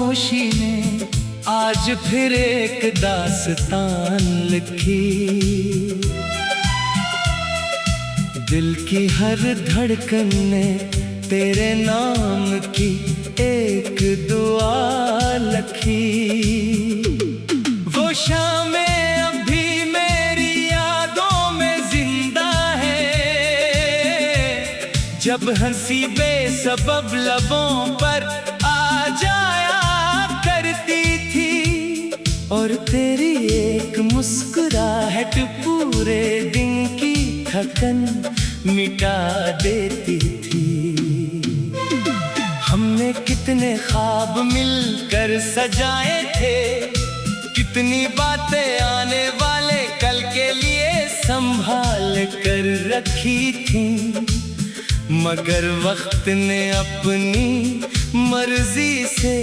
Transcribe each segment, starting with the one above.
खामोशी ने आज फिर एक दास्तान लिखी। दिल की हर धड़कन ने तेरे नाम की एक दुआ लिखी। वो शामें अभी मेरी यादों में जिंदा है, जब हंसी बेसबब लबों पर आ जाया करती थी, और तेरी एक मुस्कुराहट पूरे दिन की थकन मिटा देती थी। हमने कितने ख्वाब मिलकर सजाए थे, कितनी बातें आने वाले कल के लिए संभाल कर रखी थी, मगर वक्त ने अपनी मर्जी से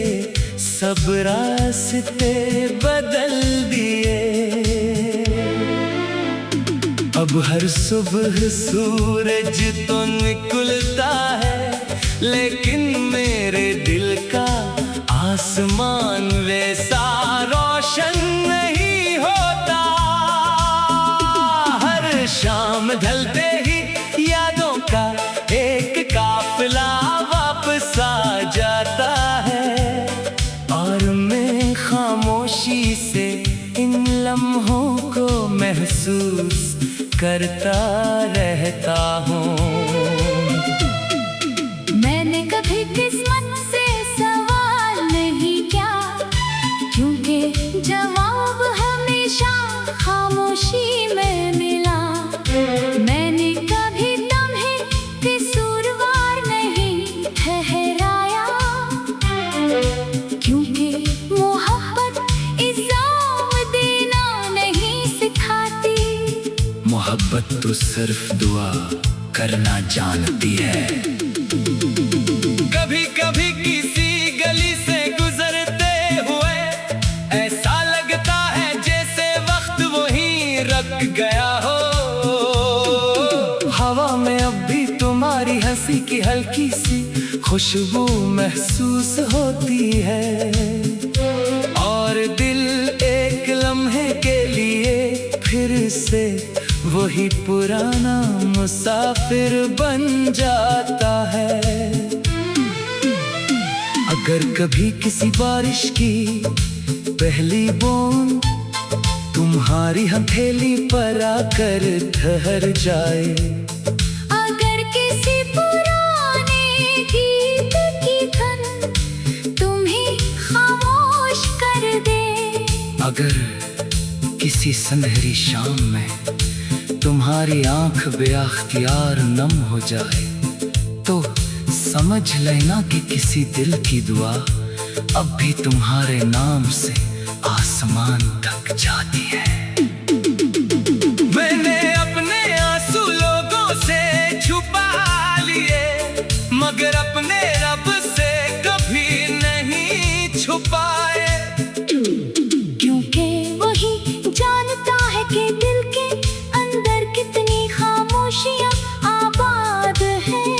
सब रास्ते बदल दिए। अब हर सुबह सूरज तो निकलता है, लेकिन मेरे दिल का आसमान वैसा रोशन नहीं होता। हर शाम ढलते ही यादों का एक काफिला वापस आ जाता है, और मैं खामोशी से इन लम्हों को महसूस करता रहता हूँ। मैंने कभी किस्मत से सवाल नहीं किया, क्योंकि जवाब हमेशा खामोशी में मिला। मैंने कभी तुम्हें कसूरवार नहीं ठहराया, क्योंकि मोहब्बत इल्जाम देना नहीं सिखाती। मोहब्बत तो सिर्फ दुआ करना जानती है। कभी कभी किसी गली से गुजरते हुए ऐसा लगता है जैसे वक्त वहीं रुक गया हो। हवा में अब भी तुम्हारी हंसी की हल्की सी खुशबू महसूस होती है, और दिल एक लम्हे के लिए फिर से वही पुराना मुसाफिर बन जाता है। अगर कभी किसी बारिश की पहली बूंद तुम्हारी हथेली पर आकर ठहर जाए, अगर किसी पुराने गीत की धुन तुम्हें खामोश कर दे, अगर किसी सुनहरी शाम में तुम्हारी आंख बेअख्तियार नम हो जाए, तो समझ लेना कि किसी दिल की दुआ अब भी तुम्हारे नाम से आसमान तक जाती है। मैंने अपने आंसू लोगों से छुपा लिए, मगर अपने रब से कभी नहीं छुपाए, क्योंकि वही जानता है कि दिल के अंदर कितनी खामोशियां आबाद हैं,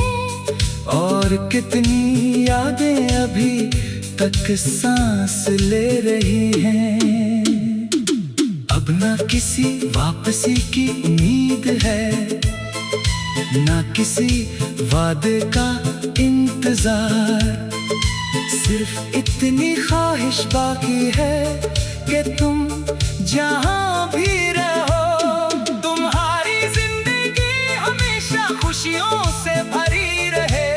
और कितनी यादें अभी तक सांस ले रही हैं। अब ना किसी वापसी की उम्मीद है, ना किसी वादे का इंतजार, सिर्फ इतनी ख्वाहिश बाकी है कि तुम जहां भी रहो, तुम्हारी जिंदगी हमेशा खुशियों से भरी रहे,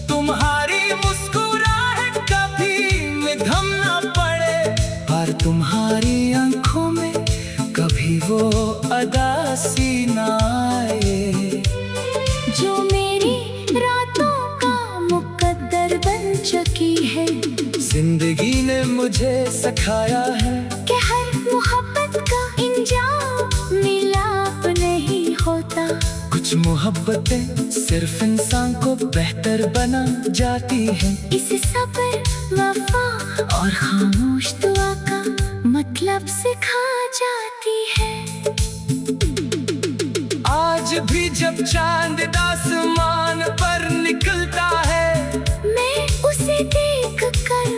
तुम्हारी मुस्कुराहट कभी निधम ना पड़े, और तुम्हारी आंखों में कभी वो अदासी ना आए, जो मेरी रातों का मुकद्दर बन चुकी है। जिंदगी ने मुझे सिखाया है कि हर मोहब्बत का इंजाम मिलाप नहीं होता। कुछ मोहब्बतें सिर्फ इंसान को बेहतर बना जाती हैं। इसे सब्र, वफा और खामोश दुआ का मतलब सिखा जाती है। आज भी जब चांद आसमान पर निकलता है, मैं उसे देख कर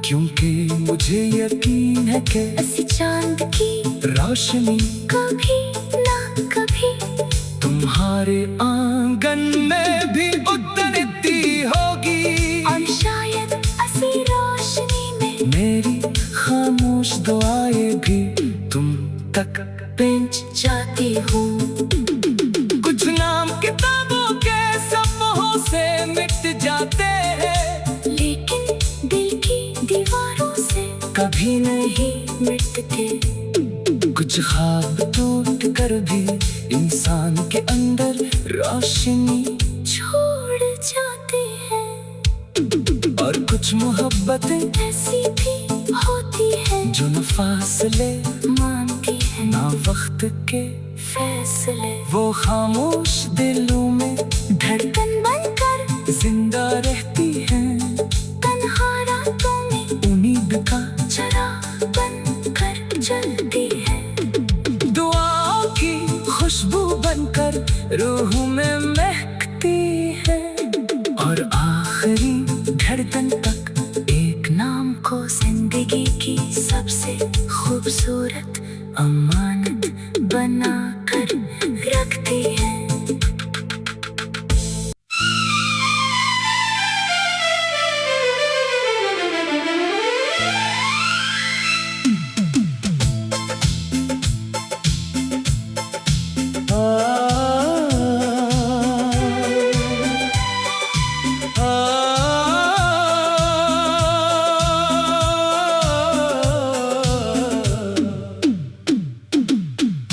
क्योंकि मुझे यकीन है कि ऐसी चांद की रोशनी कभी ना कभी तुम्हारे आंगन में भी उतरती होगी। और शायद ऐसी रोशनी में मेरी खामोश दुआएं भी तुम तक पहुंच जाती हूँ। कुछ नाम किताबों के सफ़ों से मिट जाते हैं, लेकिन दिल की दीवारों से कभी नहीं मिटते। कुछ ख्वाब टूट कर भी इंसान के अंदर रोशनी छोड़ जाते हैं। और कुछ मोहब्बतें ऐसी भी होती है जो न फासले मानती है ना वक्त के फैसले। वो खामोश दिलों में धड़कन बनकर जिंदा रहती हैं, तन्हा रातों में उम्मीद का चिराग बनकर जलती है। दुआओं की खुशबू बनकर रूह में महकती है। और आखिरी धड़कन तक एक नाम को जिंदगी की सबसे खूबसूरत अमानत बना कर रखती है।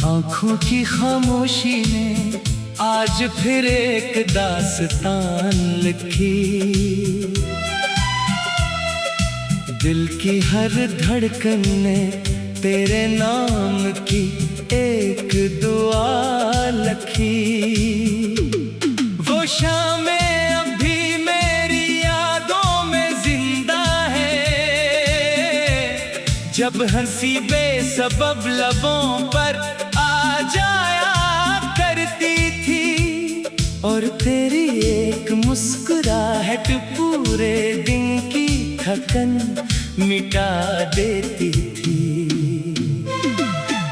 आँखों की खामोशी ने आज फिर एक दास्तान लिखी। दिल की हर धड़कन ने तेरे नाम की एक दुआ लिखी। वो शामें अभी मेरी यादों में जिंदा है, जब हंसी बेसबब लबों पर आ जाया करती थी। और तेरी एक मुस्कुराहट पूरे दिन की थकन मिटा देती थी।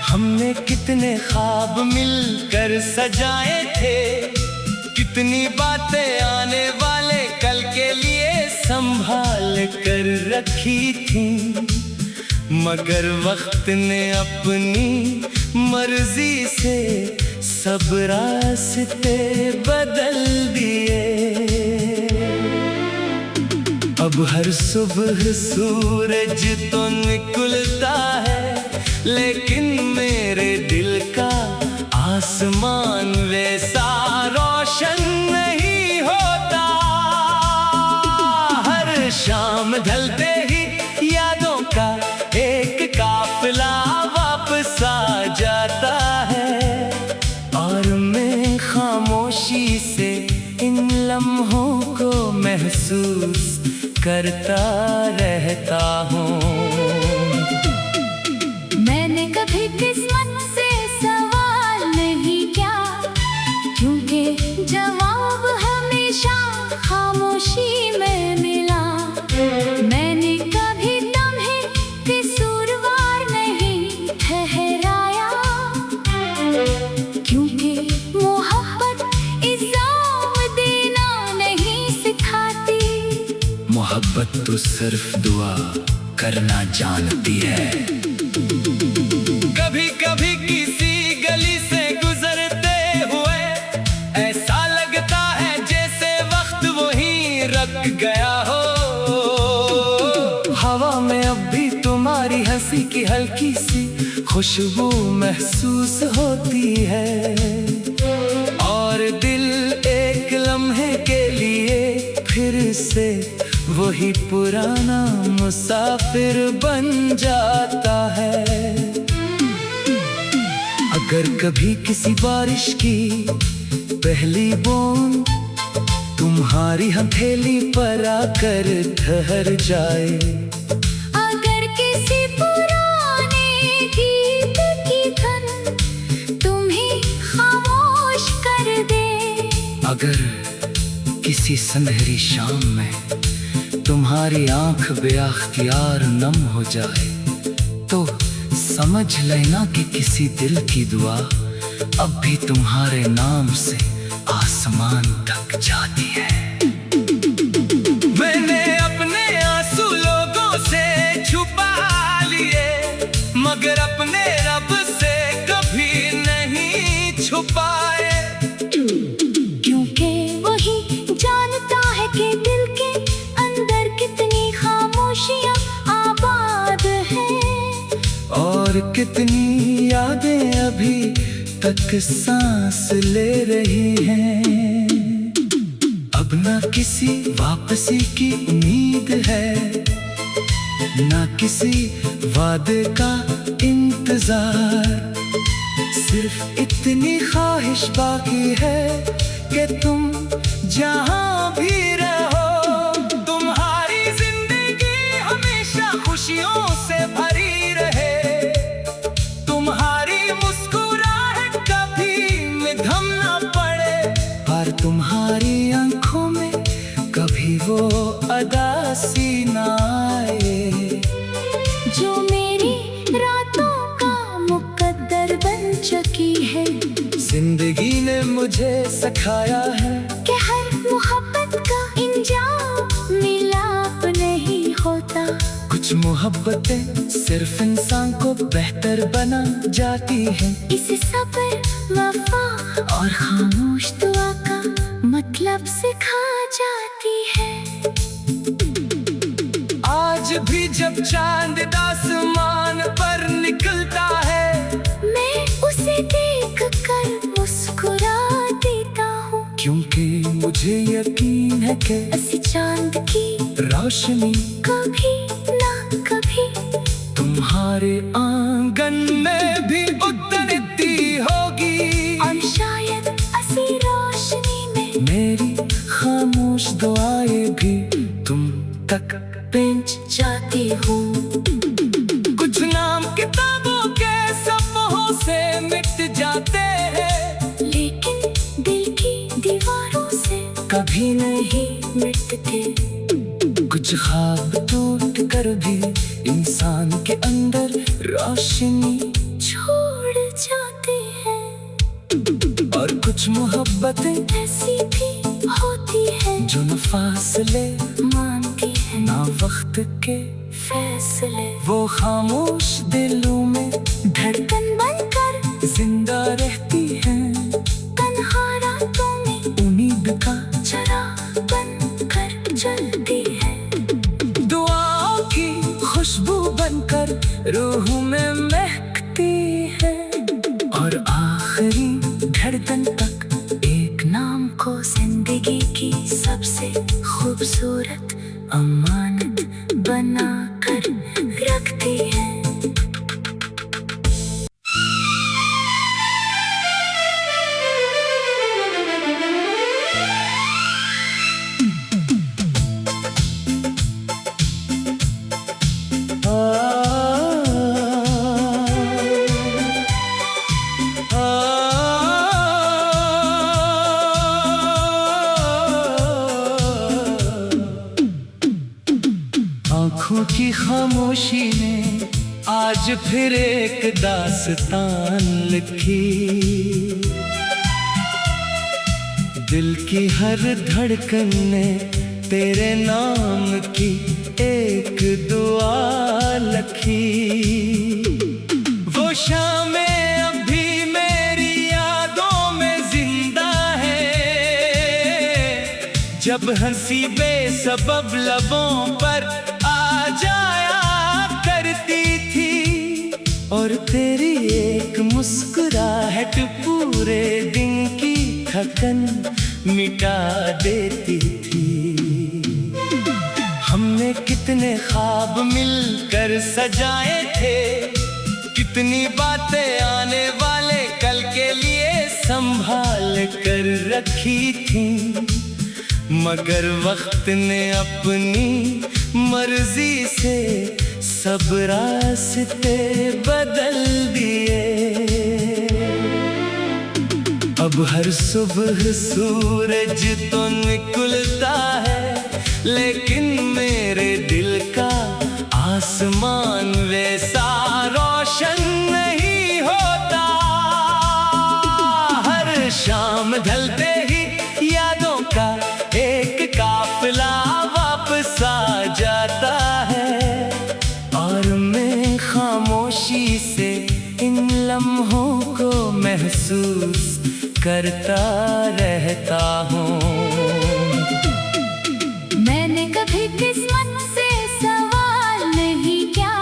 हमने कितने ख्वाब मिलकर सजाए थे, कितनी बातें आने वाले कल के लिए संभाल कर रखी थी। मगर वक्त ने अपनी मर्जी से सब रास्ते बदल दिए। अब हर सुबह सूरज तो निकलता है, लेकिन मेरे दिल का आसमान वैसा रोशन नहीं होता। हर शाम ढलते ही यादों का एक काफिला वापस आ जाता है। और मैं खामोशी से इन लम्हों को महसूस करता रहता हूँ। मैंने कभी किस्मत से सवाल नहीं किया, क्योंकि जवाब हमेशा खामोशी में मिला। मैंने कभी तुम्हें कसूरवार नहीं ठहराया, क्योंकि मोहब्बत इल्जाम देना नहीं सिखाती। मोहब्बत तो सिर्फ दुआ करना जानती है। कभी कभी किसी गली से गुजरते हुए ऐसा लगता है जैसे वक्त वहीं रुक गया हो। हवा में अब भी तुम्हारी हंसी की हल्की सी खुशबू महसूस होती है। और दिल एक लम्हे के लिए फिर से वही पुराना मुसाफिर बन जाता है। अगर कभी किसी बारिश की पहली बूंद तुम्हारी हथेली पर आकर ठहर जाए, अगर किसी पुराने गीत की धुन तुम्हें खामोश कर दे, अगर किसी सुनहरी शाम में तुम्हारी आंख बेअख्तियार नम हो जाए तो समझ लेना कि किसी दिल की दुआ अब भी तुम्हारे नाम से आसमान तक जाती है। मैंने अपने आंसू लोगों से छुपा लिए मगर अपने रब से कभी नहीं छुपाए, क्योंकि वही जानता है कि दिल के अंदर कितनी खामोशियां आबाद हैं और कितनी यादें अभी तक सांस ले रही हैं। अब ना किसी वापसी की उम्मीद है, ना किसी वादे का इंतजार, सिर्फ इतनी ख्वाहिश बाकी है कि तुम जहां भी रहो तुम्हारी जिंदगी हमेशा खुशियों से भरी रहे, तुम्हारी मुस्कुराहट कभी मिधम ना पड़े और तुम्हारी आंखों में कभी वो अदासी ना आए जो मेरी रातों का मुकद्दर बन चुकी है। जिंदगी ने मुझे सिखाया है कि हर मोहब्बत का इंजाम मिलाप नहीं होता, कुछ मोहब्बतें सिर्फ इंसान को बेहतर बना जाती हैं। इसे सब्र, वफा और खामोश दुआ का मतलब सिखा जाती है। आज भी जब चांद आसमान पर निकलता है मैं उसे देख कर मुस्कुरा देता हूँ, क्योंकि मुझे यकीन है कि ऐसी चांद की रोशनी कभी ना कभी तुम्हारे आंगन में भी उतरती होगी और शायद ऐसी रोशनी में मेरी खामोश दुआएं भी तुम तक पहुंच जाती हूँ। कुछ नाम किताबों के सफ़ों से मिट जाते हैं लेकिन दिल की दीवारों से कभी नहीं मिटते, कुछ ख्वाब टूट कर भी इंसान के अंदर रोशनी छोड़ जाते हैं। और कुछ मोहब्बतें ऐसी भी होती है जो न फासले मानती है ना वक्त के फैसले, वो खामोश दिलों में धड़कन बनकर जिंदा रहती हैं, तन्हा रातों में उम्मीद का चिराग बनकर जलती है, दुआओं की खुशबू बनकर रूह में महकती है और आखिरी धड़कन तक एक नाम को जिंदगी की सबसे खूबसूरत अमानत बना कर रखती है। आँखों की खामोशी ने आज फिर एक दास्तान लिखी, दिल की हर धड़कन ने तेरे नाम की एक दुआ लिखी। वो शामें अभी मेरी यादों में जिंदा है, जब हंसी बेसबब लबों पर आ जाया करती थी और तेरी एक मुस्कुराहट पूरे दिन की थकन मिटा देती थी। हमने कितने ख्वाब मिलकर सजाए थे, कितनी बातें आने वाले कल के लिए संभाल कर रखी थी, मगर वक्त ने अपनी मर्जी से सब रास्ते बदल दिए। अब हर सुबह सूरज तो निकलता है, लेकिन मेरे दिल का आसमान वैसा रोशन नहीं होता। हर शाम ढलते ही यादों का एक काफिला वापस आ जाता है, और मैं खामोशी से इन लम्हों को महसूस करता रहता हूँ। मैंने कभी किस्मत से सवाल नहीं किया,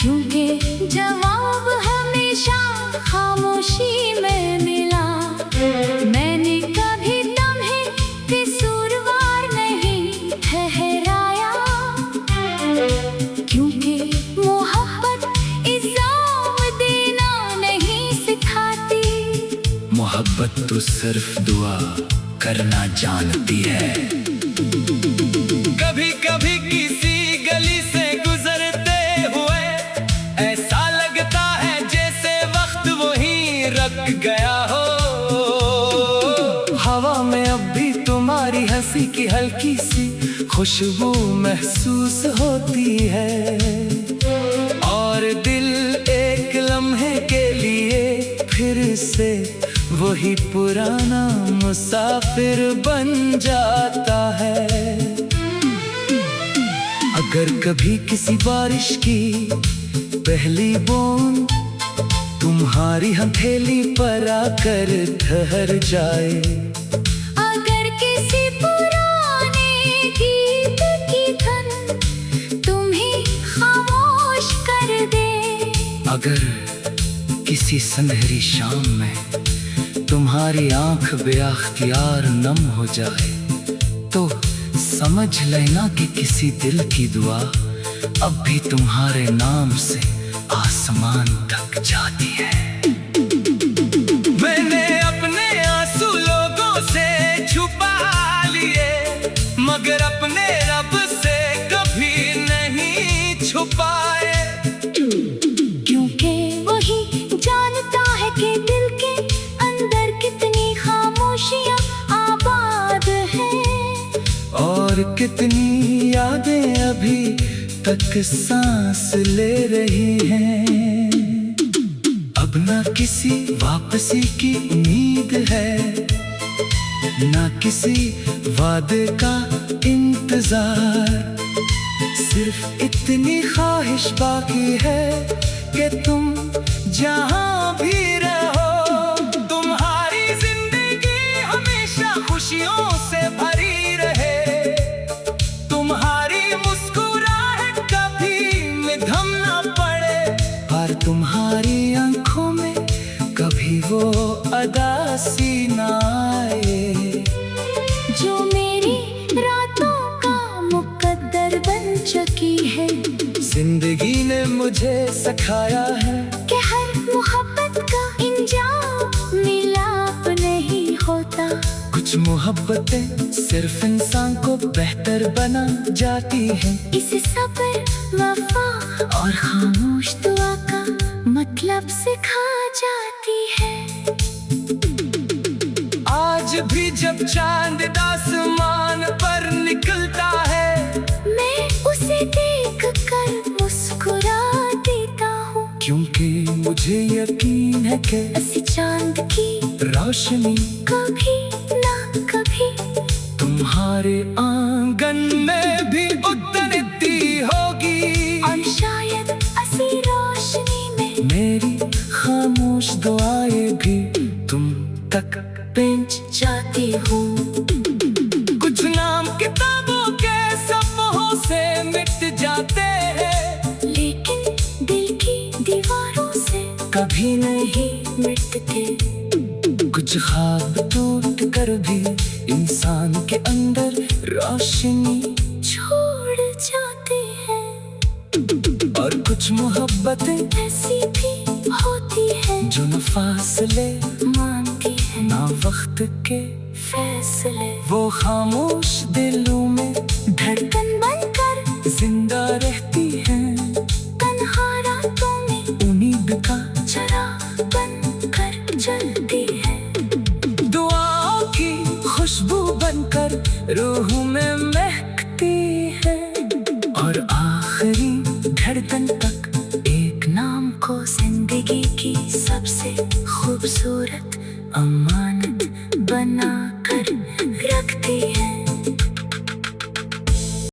क्योंकि जवाब हमेशा खामोशी में मिला। मैंने कभी तुम्हें कसूरवार नहीं ठहराया, क्योंकि मोहब्बत इल्जाम देना नहीं सिखाती। मोहब्बत तो सिर्फ दुआ करना जानती है। कभी कभी किसी गली से गुजरते हुए ऐसा लगता है जैसे वक्त वहीं रुक गया हो। हवा में अब भी तुम्हारी हंसी की हल्की सी खुशबू महसूस होती है, और दिल एक लम्हे के लिए फिर से वही पुराना मुसाफिर बन जाता है। अगर कभी किसी बारिश की पहली बूंद तुम्हारी हथेली पर आकर ठहर जाए, अगर किसी पुराने गीत की धुन तुम्हें खामोश कर दे, अगर किसी सुनहरी शाम में तुम्हारी आंख बेअख्तियार नम हो जाए, तो समझ लेना कि किसी दिल की दुआ अब भी तुम्हारे नाम से आसमान तक जाती है। मैंने अपने आंसू लोगों से छुपा लिए, मगर अपने रब से कभी नहीं छुपाए, क्योंकि वही जानता है कि दिल के अंदर कितनी खामोशियां आबाद हैं, और कितनी यादें अभी तक सांस ले रही हैं। अब ना किसी वापसी की उम्मीद है, ना किसी वादे का इंतजार, सिर्फ इतनी ख्वाहिश बाकी है कि तुम जहां भी रहो, तुम्हारी जिंदगी हमेशा खुशियों से भरी रहे, तुम्हारी मुस्कुराहट कभी मिधम ना पड़े, और तुम्हारी आंखों में कभी वो अदासी ना आए, जो मेरी रातों का मुकद्दर बन चुकी है। जिंदगी ने मुझे सिखाया है कि हर मोहब्बत का इंजाम मिलाप नहीं होता। कुछ मोहब्बतें सिर्फ इंसान को बेहतर बना जाती हैं। इसे सब्र, वफा और खामोश दुआ का मतलब सिखा जाती है। आज भी जब चांद आसमान पर निकलता है, मैं उसे देख कर मुस्कुरा देता हूँ, क्योंकि मुझे यकीन है कि ऐसी चांद की रोशनी कभी ना कभी तुम्हारे आंगन में भी उतरती होगी, और शायद ऐसी रोशनी में मेरी खामोश दुआएं भी तुम तक पहुंच जाती हूँ। कुछ नाम किताबों के सफ़ों से मिट जाते हैं, लेकिन दिल की दीवारों से कभी नहीं मिटते। कुछ ख्वाब टूट कर भी इंसान के अंदर रोशनी छोड़ जाते हैं, और कुछ मोहब्बतें ऐसी भी होती है जो न फासले मानती है ना वक्त के फैसले। वो खामोश दिलों में धड़कन बनकर जिंदा रहती हैं, तन्हा रातों में उम्मीद का चिराग बनकर जलती है। दुआओं की खुशबू बनकर रूह में महक आंखों से।